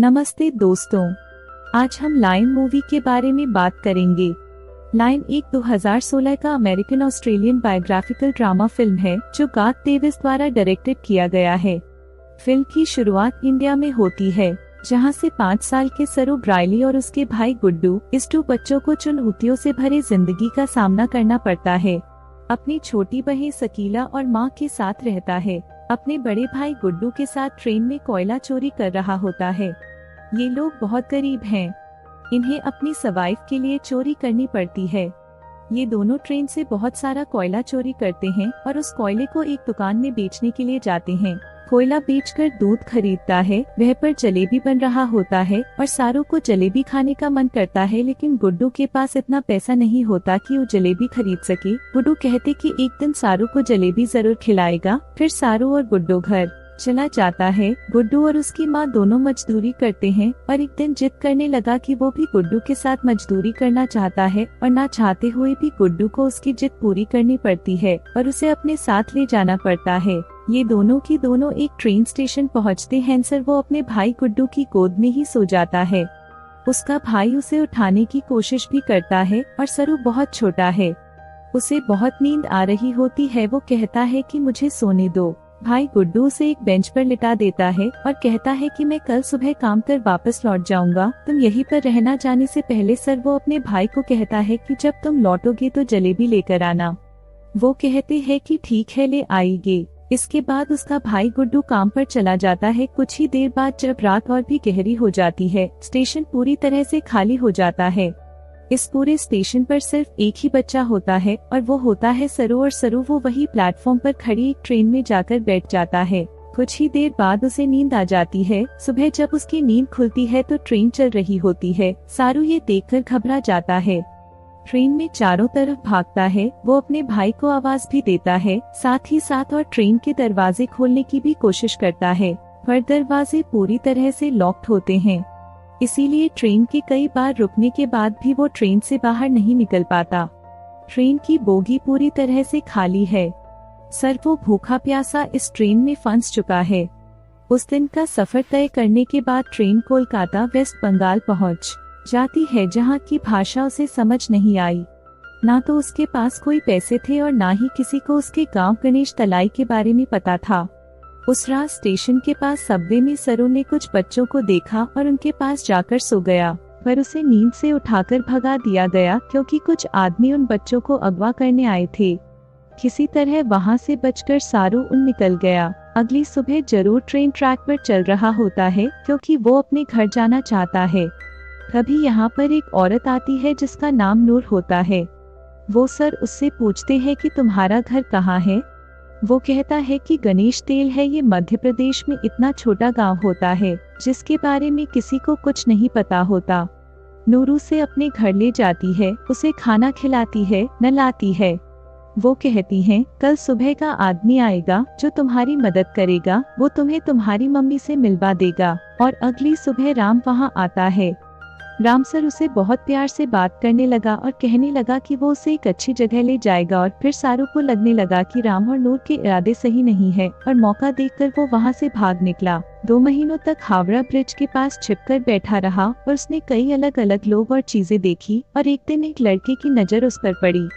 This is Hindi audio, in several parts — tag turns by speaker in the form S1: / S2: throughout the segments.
S1: नमस्ते दोस्तों, आज हम लायन मूवी के बारे में बात करेंगे। लायन एक 2016 का American Australian biographical drama film है जो गार्थ डेविस द्वारा डायरेक्टेड किया गया है। फिल्म की शुरुआत इंडिया में होती है, जहां से 5 साल के सरू ब्रायली और उसके भाई गुड्डू इस 2 बच्चों को चुनौतियों से भरे जिंदगी का सामना करना पड़ता है। अपनी छोटी बहन सकीला और माँ के साथ रहता है। अपने बड़े भाई गुड्डू के साथ ट्रेन में कोयला चोरी कर रहा होता है। ये लोग बहुत गरीब हैं। इन्हें अपनी सर्वाइव के लिए चोरी करनी पड़ती है। ये दोनों ट्रेन से बहुत सारा कोयला चोरी करते हैं और उस कोयले को एक दुकान में बेचने के लिए जाते हैं। कोयला बेचकर दूध खरीदता है। वह पर जलेबी बन रहा होता है और सारू को जलेबी खाने का मन करता है, लेकिन गुड्डू के पास इतना पैसा नहीं होता कि वो जलेबी खरीद सके। गुड्डू कहते कि एक दिन सारू को जलेबी जरूर खिलाएगा। फिर सारू और गुड्डू घर चला जाता है। गुड्डू और उसकी माँ दोनों मजदूरी करते हैं और एक दिन जिद करने लगा कि वो भी गुड्डू के साथ मजदूरी करना चाहता है और ना चाहते हुए भी गुड्डू को उसकी जिद पूरी करनी पड़ती है और उसे अपने साथ ले जाना पड़ता है। ये दोनों की दोनों एक ट्रेन स्टेशन पहुँचते हैं। सर वो अपने भाई गुड्डू की गोद में ही सो जाता है। उसका भाई उसे उठाने की कोशिश भी करता है और सरू बहुत छोटा है। उसे बहुत नींद आ रही होती है। वो कहता है कि मुझे सोने दो। भाई गुड्डू उसे एक बेंच पर लिटा देता है और कहता है कि मैं कल सुबह काम कर वापस लौट जाऊंगा, तुम यहीं पर रहना। जाने से पहले सर वो अपने भाई को कहता है कि जब तुम लौटोगे तो जलेबी लेकर आना। वो कहते हैं कि ठीक है, ले आएंगे। इसके बाद उसका भाई गुड्डू काम पर चला जाता है। कुछ ही देर बाद जब रात और भी गहरी हो जाती है, स्टेशन पूरी तरह से खाली हो जाता है। इस पूरे स्टेशन पर सिर्फ एक ही बच्चा होता है और वो होता है सरू। और सरू वो वही प्लेटफॉर्म पर खड़ी एक ट्रेन में जाकर बैठ जाता है। कुछ ही देर बाद उसे नींद आ जाती है। सुबह जब उसकी नींद खुलती है तो ट्रेन चल रही होती है। सारू ये देखकर घबरा जाता है। ट्रेन में चारों तरफ भागता है। वो अपने भाई को आवाज भी देता है, साथ ही साथ और ट्रेन के दरवाजे खोलने की भी कोशिश करता है, पर दरवाजे पूरी तरह से लॉक्ड होते हैं। इसीलिए ट्रेन के कई बार रुकने के बाद भी वो ट्रेन से बाहर नहीं निकल पाता। ट्रेन की बोगी पूरी तरह से खाली है। सर वो भूखा प्यासा इस ट्रेन में फंस चुका है। उस दिन का सफर तय करने के बाद ट्रेन कोलकाता वेस्ट बंगाल पहुंच जाती है, जहां की भाषा उसे समझ नहीं आई। ना तो उसके पास कोई पैसे थे और ना ही किसी को उसके गांव गणेश तलाई के बारे में पता था। उस रात स्टेशन के पास सबवे में सरू ने कुछ बच्चों को देखा और उनके पास जाकर सो गया, पर उसे नींद से उठाकर भगा दिया गया क्योंकि कुछ आदमी उन बच्चों को अगवा करने आए थे। किसी तरह वहां से बचकर सारू निकल गया। अगली सुबह जरूर ट्रेन ट्रैक पर चल रहा होता है क्योंकि वो अपने घर जाना चाहता है। तभी यहाँ पर एक औरत आती है जिसका नाम नूर होता है। वो सर उससे पूछते हैं कि तुम्हारा घर कहाँ है। वो कहता है कि गणेश तेल है। ये मध्य प्रदेश में इतना छोटा गांव होता है जिसके बारे में किसी को कुछ नहीं पता होता। नूरू से अपने घर ले जाती है, उसे खाना खिलाती है, नहलाती है। वो कहती हैं, कल सुबह का आदमी आएगा जो तुम्हारी मदद करेगा। वो तुम्हें तुम्हारी मम्मी से मिलवा देगा। और अगली सुबह राम वहाँ आता है। राम सर उसे बहुत प्यार से बात करने लगा और कहने लगा कि वो उसे एक अच्छी जगह ले जाएगा। और फिर सारू को लगने लगा कि राम और नूर के इरादे सही नहीं है और मौका देखकर वो वहाँ से भाग निकला। 2 महीनों तक हावड़ा ब्रिज के पास छिपकर बैठा रहा और उसने कई अलग अलग लोग और चीजें देखी। और एक दिन एक लड़के की नजर उस पर पड़ी।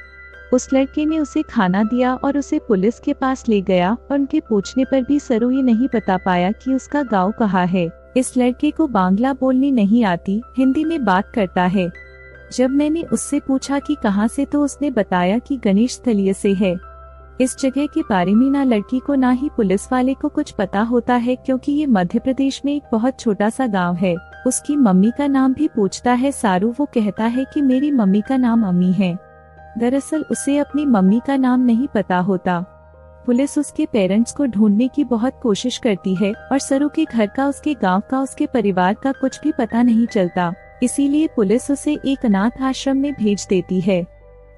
S1: उस लड़के ने उसे खाना दिया और उसे पुलिस के पास ले गया और उनके पूछने पर भी सरू ये नहीं बता पाया कि उसका गाँव कहाँ है। इस लड़के को बांग्ला बोलनी नहीं आती, हिंदी में बात करता है। जब मैंने उससे पूछा कि कहाँ से, तो उसने बताया कि गणेश स्थलीय से है। इस जगह के बारे में ना लड़की को ना ही पुलिस वाले को कुछ पता होता है क्योंकि ये मध्य प्रदेश में एक बहुत छोटा सा गांव है। उसकी मम्मी का नाम भी पूछता है सारू। वो कहता है कि मेरी मम्मी का नाम अम्मी है। दरअसल उसे अपनी मम्मी का नाम नहीं पता होता। पुलिस उसके पेरेंट्स को ढूंढने की बहुत कोशिश करती है और सरू के घर का, उसके गांव का, उसके परिवार का कुछ भी पता नहीं चलता। इसीलिए पुलिस उसे एक अनाथ आश्रम में भेज देती है।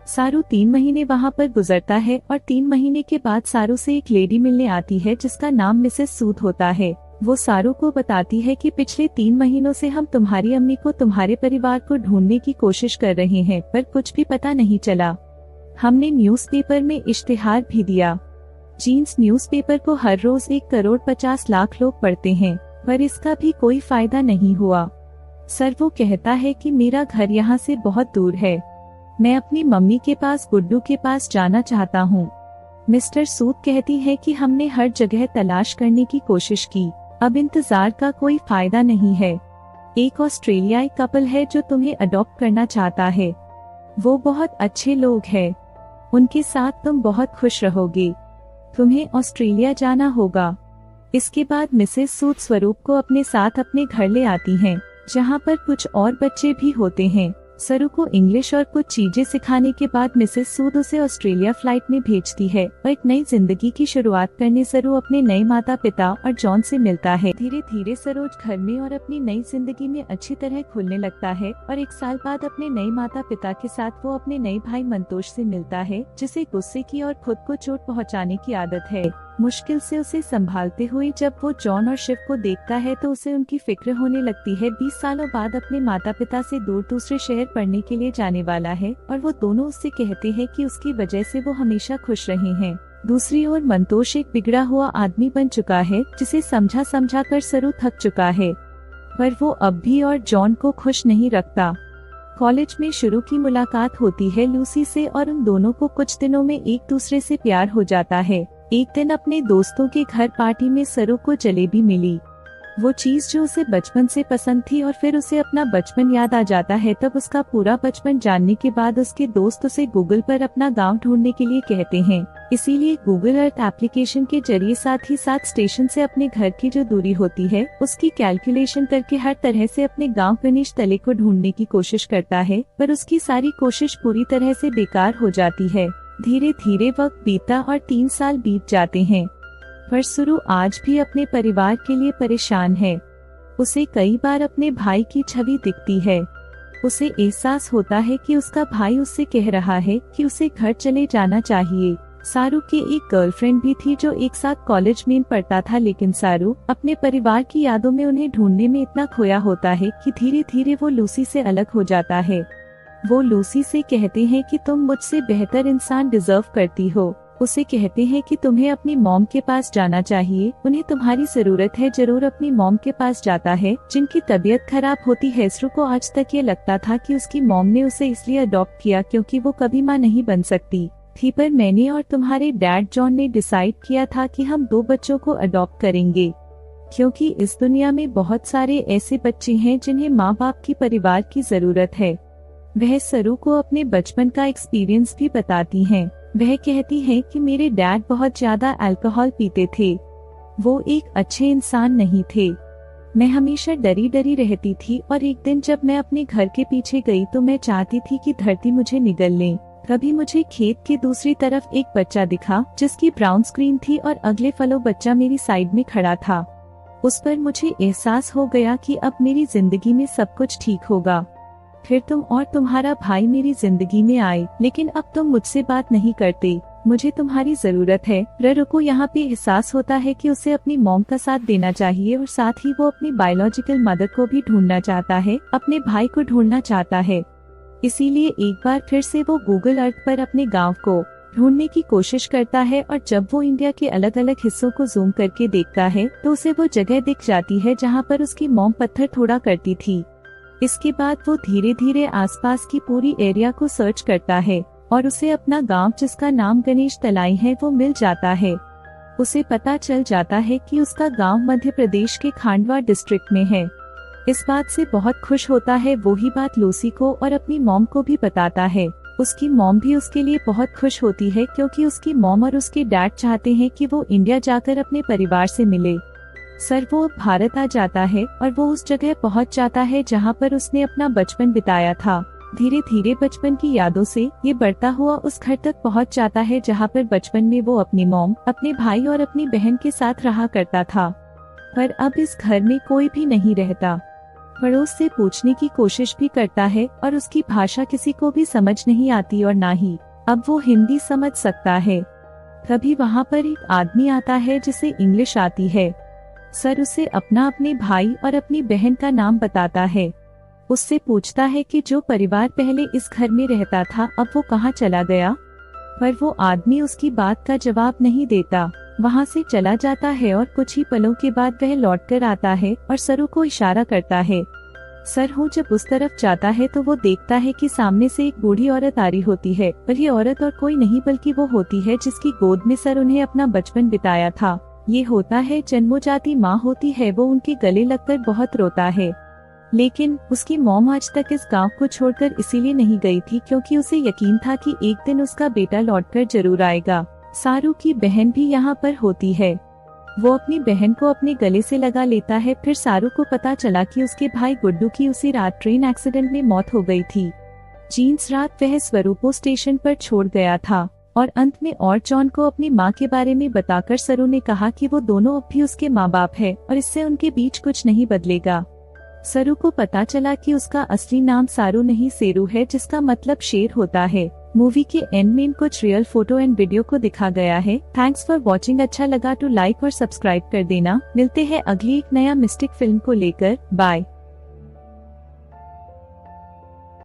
S1: सारू 3 महीने वहां पर गुजरता है और 3 महीने के बाद सारू से एक लेडी मिलने आती है जिसका नाम मिसेस सूद होता है। वो सारू को बताती है कि पिछले 3 महीनों से हम तुम्हारी अम्मी को, तुम्हारे परिवार को ढूंढने की कोशिश कर रहे हैं, पर कुछ भी पता नहीं चला। हमने न्यूज़पेपर में इश्तिहार भी दिया। जीन्स न्यूज़पेपर को हर रोज 1 करोड़ 50 लाख लोग पढ़ते हैं। पर इसका भी कोई फायदा नहीं हुआ। सर वो कहता है कि मेरा घर यहाँ से बहुत दूर है, मैं अपनी मम्मी के पास गुड्डू के पास जाना चाहता हूँ। मिस्टर सूद कहती है कि हमने हर जगह तलाश करने की कोशिश की, अब इंतजार का कोई फायदा नहीं है। एक ऑस्ट्रेलियाई कपल है जो तुम्हें अडॉप्ट करना चाहता है, वो बहुत अच्छे लोग हैं, उनके साथ तुम बहुत खुश रहोगे, तुम्हें ऑस्ट्रेलिया जाना होगा। इसके बाद मिसेस सूद स्वरूप को अपने साथ अपने घर ले आती हैं, जहाँ पर कुछ और बच्चे भी होते हैं। सरू को इंग्लिश और कुछ चीजें सिखाने के बाद मिसेस सूद उसे ऑस्ट्रेलिया फ्लाइट में भेजती है और एक नई जिंदगी की शुरुआत करने सरू अपने नए माता पिता और जॉन से मिलता है। धीरे धीरे सरोज घर में और अपनी नई जिंदगी में अच्छी तरह खुलने लगता है और 1 साल बाद अपने नए माता पिता के साथ वो अपने नए भाई मंतोष से मिलता है, जिसे गुस्से की और खुद को चोट पहुँचाने की आदत है। मुश्किल से उसे संभालते हुए जब वो जॉन और शिव को देखता है तो उसे उनकी फिक्र होने लगती है। 20 सालों बाद अपने माता पिता से दूर दूसरे शहर पढ़ने के लिए जाने वाला है और वो दोनों उससे कहते हैं कि उसकी वजह से वो हमेशा खुश रहे हैं। दूसरी ओर मंतोष एक बिगड़ा हुआ आदमी बन चुका है, जिसे समझा समझा कर सरू थक चुका है, पर वो अब भी और जॉन को खुश नहीं रखता। कॉलेज में शुरू की मुलाकात होती है लूसी से और उन दोनों को कुछ दिनों में एक दूसरे से प्यार हो जाता है। एक दिन अपने दोस्तों के घर पार्टी में सरू को जलेबी मिली, वो चीज जो उसे बचपन से पसंद थी, और फिर उसे अपना बचपन याद आ जाता है। तब उसका पूरा बचपन जानने के बाद उसके दोस्त उसे गूगल पर अपना गांव ढूंढने के लिए कहते हैं। इसीलिए गूगल अर्थ एप्लीकेशन के जरिए साथ ही साथ स्टेशन से अपने घर की जो दूरी होती है उसकी कैलकुलेशन करके हर तरह से अपने गांव गणेश तले को ढूंढने की कोशिश करता है, पर उसकी सारी कोशिश पूरी तरह से बेकार हो जाती है। धीरे धीरे वक्त बीता और 3 साल बीत जाते हैं, पर सरू आज भी अपने परिवार के लिए परेशान है। उसे कई बार अपने भाई की छवि दिखती है, उसे एहसास होता है कि उसका भाई उससे कह रहा है कि उसे घर चले जाना चाहिए। सारू की एक गर्लफ्रेंड भी थी जो एक साथ कॉलेज में पढ़ता था, लेकिन सारू अपने परिवार की यादों में उन्हें ढूंढने में इतना खोया होता है कि धीरे धीरे वो लूसी से अलग हो जाता है। वो लूसी से कहते हैं कि तुम मुझसे बेहतर इंसान डिजर्व करती हो। उसे कहते हैं कि तुम्हें अपनी मॉम के पास जाना चाहिए, उन्हें तुम्हारी जरूरत है। जरूर अपनी मॉम के पास जाता है, जिनकी तबीयत खराब होती है। सरू को आज तक ये लगता था कि उसकी मॉम ने उसे इसलिए अडॉप्ट किया क्योंकि वो कभी माँ नहीं बन सकती थी, पर मैंने और तुम्हारे डैड जॉन ने डिसाइड किया था कि हम 2 बच्चों को अडॉप्ट करेंगे, क्योंकि इस दुनिया में बहुत सारे ऐसे बच्चे हैं जिन्हें माँ बाप की परिवार की जरूरत है। वह सरू को अपने बचपन का एक्सपीरियंस भी बताती हैं। वह कहती है कि मेरे डैड बहुत ज्यादा अल्कोहल पीते थे, वो एक अच्छे इंसान नहीं थे। मैं हमेशा डरी डरी रहती थी और एक दिन जब मैं अपने घर के पीछे गई तो मैं चाहती थी कि धरती मुझे निगल ले। तभी मुझे खेत के दूसरी तरफ एक बच्चा दिखा जिसकी ब्राउन स्क्रीन थी और अगले फलो बच्चा मेरी साइड में खड़ा था। उस पर मुझे एहसास हो गया कि अब मेरी जिंदगी में सब कुछ ठीक होगा। फिर तुम और तुम्हारा भाई मेरी जिंदगी में आए, लेकिन अब तुम मुझसे बात नहीं करते। मुझे तुम्हारी जरूरत है। ररू को यहाँ पे एहसास होता है कि उसे अपनी मॉम का साथ देना चाहिए और साथ ही वो अपनी बायोलॉजिकल मदर को भी ढूंढना चाहता है, अपने भाई को ढूंढना चाहता है। इसीलिए एक बार फिर से वो गूगल अर्थ पर अपने गाँव को ढूंढने की कोशिश करता है और जब वो इंडिया के अलग अलग हिस्सों को जूम करके देखता है तो उसे वो जगह दिख जाती है जहाँ पर उसकी मॉम पत्थर थोड़ा करती थी। इसके बाद वो धीरे धीरे आसपास की पूरी एरिया को सर्च करता है और उसे अपना गांव, जिसका नाम गणेश तलाई है, वो मिल जाता है। उसे पता चल जाता है कि उसका गांव मध्य प्रदेश के खांडवा डिस्ट्रिक्ट में है। इस बात से बहुत खुश होता है। वो ही बात लूसी को और अपनी मॉम को भी बताता है। उसकी मॉम भी उसके लिए बहुत खुश होती है क्योंकि उसकी मॉम और उसके डैड चाहते हैं कि वो इंडिया जाकर अपने परिवार से मिले। सर वो भारत आ जाता है और वो उस जगह पहुंच जाता है जहां पर उसने अपना बचपन बिताया था। धीरे धीरे बचपन की यादों से ये बढ़ता हुआ उस घर तक पहुंच जाता है जहां पर बचपन में वो अपनी मॉम, अपने भाई और अपनी बहन के साथ रहा करता था। पर अब इस घर में कोई भी नहीं रहता। पड़ोस से पूछने की कोशिश भी करता है और उसकी भाषा किसी को भी समझ नहीं आती और ना ही अब वो हिंदी समझ सकता है। तभी वहाँ पर एक आदमी आता है जिसे इंग्लिश आती है। सर उसे अपने भाई और अपनी बहन का नाम बताता है। उससे पूछता है कि जो परिवार पहले इस घर में रहता था अब वो कहाँ चला गया। पर वो आदमी उसकी बात का जवाब नहीं देता, वहाँ से चला जाता है और कुछ ही पलों के बाद वह लौटकर आता है और सरू को इशारा करता है। सरहू जब उस तरफ जाता है तो वो देखता है कि सामने से एक बूढ़ी औरत आ रही होती है, पर ये औरत और कोई नहीं बल्कि वो होती है जिसकी गोद में सर उन्हें अपना बचपन बिताया था। ये होता है जन्मोजाती माँ होती है, वो उनके गले लगकर बहुत रोता है। लेकिन उसकी मॉम आज तक इस गांव को छोड़कर इसीलिए नहीं गई थी क्योंकि उसे यकीन था कि एक दिन उसका बेटा लौटकर जरूर आएगा। सारू की बहन भी यहाँ पर होती है। वो अपनी बहन को अपने गले से लगा लेता है। फिर सारू को पता चला कि उसके भाई गुड्डू की उसी रात ट्रेन एक्सीडेंट में मौत हो गई थी। जिस रात वह स्वरूपो स्टेशन पर छोड़ गया था। और अंत में और जॉन को अपनी माँ के बारे में बताकर सरू ने कहा कि वो दोनों अब भी उसके माँ बाप है और इससे उनके बीच कुछ नहीं बदलेगा। सरू को पता चला कि उसका असली नाम सारू नहीं सेरू है, जिसका मतलब शेर होता है। मूवी के एंड में कुछ रियल फोटो एंड वीडियो को दिखा गया है। Thanks for watching. अच्छा लगा तो लाइक और सब्सक्राइब कर देना। मिलते हैं अगली एक नया मिस्टिक फिल्म को लेकर। बाय।